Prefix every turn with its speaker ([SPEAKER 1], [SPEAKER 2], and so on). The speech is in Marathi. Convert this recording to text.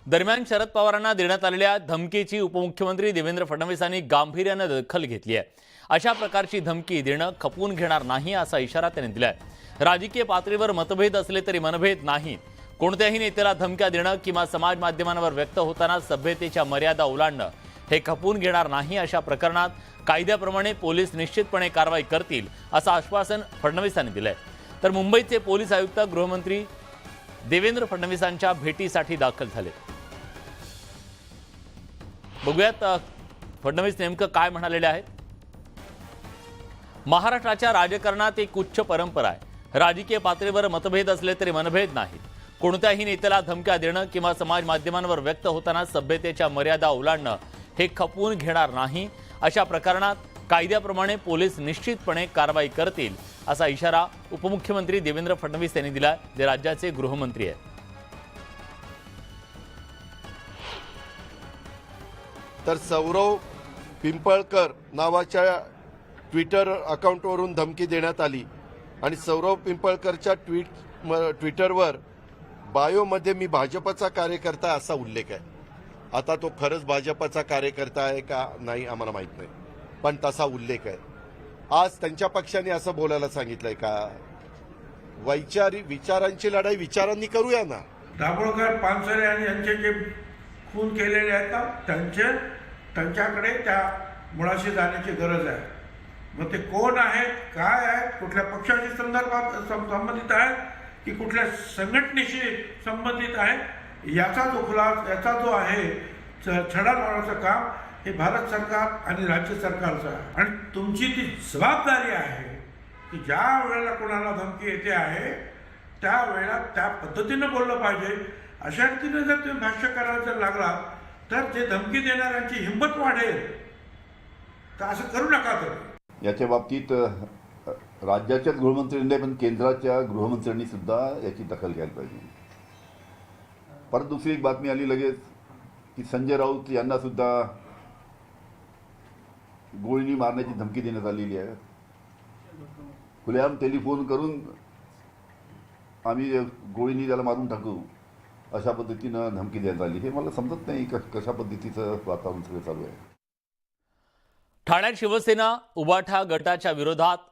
[SPEAKER 1] दरम्यान शरद पवारांना देण्यात आलेल्या धमकीची उपमुख्यमंत्री देवेंद्र फडणवीसांनी गांभीर्याने दखल घेतली आहे। अशा प्रकारची धमकी देणं खपवून घेणार नाही असा इशारा त्यांनी दिलाय। राजकीय पातळीवर मतभेद असले तरी मनभेद नाही। कोणत्याही नेत्याला धमक्या देणं किंवा समाज माध्यमांवर व्यक्त होताना सभ्यतेच्या मर्यादा ओलांडणं हे खपवून घेणार नाही। अशा प्रकरणात कायद्याप्रमाणे पोलीस निश्चितपणे कारवाई करतील असं आश्वासन फडणवीसांनी दिलंय। तर मुंबईचे पोलीस आयुक्त गृहमंत्री देवेंद्र फडणवीसांच्या भेटीसाठी दाखल झाले। बघूयात फडणवीस नेमकं काय म्हणालेले आहेत। महाराष्ट्राच्या राजकारणात एक उच्च परंपरा आहे। राजकीय पातळीवर मतभेद असले तरी मनभेद नाहीत। कोणत्याही नेत्याला धमक्या देणं किंवा समाज माध्यमांवर व्यक्त होताना सभ्यतेच्या मर्यादा ओलांडणं हे खपवून घेणार नाही। अशा प्रकरणात कायद्याप्रमाणे पोलीस निश्चितपणे कारवाई करतील असा इशारा उपमुख्यमंत्री देवेंद्र फडणवीस यांनी दिला, जे राज्याचे गृहमंत्री आहेत।
[SPEAKER 2] तर सौरव पिंपळकर नावाच्या ट्विटर अकाउंटवरून धमकी देण्यात आली आणि सौरव पिंपळकरच्या ट्विटरवर बायोमध्ये मी भाजपचा कार्यकर्ता असा उल्लेख आहे। आता तो खरंच भाजपचा कार्यकर्ता आहे का नाही आम्हाला माहित नाही, पण तसा उल्लेख आहे। आज त्यांच्या पक्षाने असं बोलायला सांगितलंय का? विचारांची लढाई विचारांनी करूया ना।
[SPEAKER 3] दाभोळकर, पानसरे आणि यांचे जे खून केलेले आहेत ना, त्यांच्याकडे त्या मुळाशी जाण्याची गरज आहे। मग ते कोण आहेत, काय आहेत, कुठल्या पक्षाशी संबंधित आहेत की कुठल्या संघटनेशी संबंधित आहेत, याचा जो आहे छडा लावण्याचं काम हे भारत सरकार आणि राज्य सरकारचं आहे। आणि तुमची ती जबाबदारी आहे की ज्या वेळेला कोणाला धमकी येते आहे त्यावेळेला त्या पद्धतीनं बोललं पाहिजे। अशा रीतीने जर तुम्ही भाष्य करायला जर लागलात तर ते धमकी देणाऱ्यांची हिंमत वाढेल। तर असं करू नका। तर
[SPEAKER 4] याच्या बाबतीत राज्याच्याच गृहमंत्र्यांनी पण केंद्राच्या गृहमंत्र्यांनी सुद्धा याची दखल घ्यायला पाहिजे। परत दुसरी एक बातमी आली लगेच की संजय राऊत यांना सुद्धा गोळीनी मारण्याची धमकी देण्यात आलेली आहे। खुलेआम टेलिफोन करून आम्ही गोळीनी त्याला मारून टाकू अशा पद्धतीनं धमकी देण्यात आली। हे मला समजत नाही कशा पद्धतीचं वातावरण सगळं चालू आहे।
[SPEAKER 1] ठाण्यात शिवसेना उबाठा गटाच्या विरोधात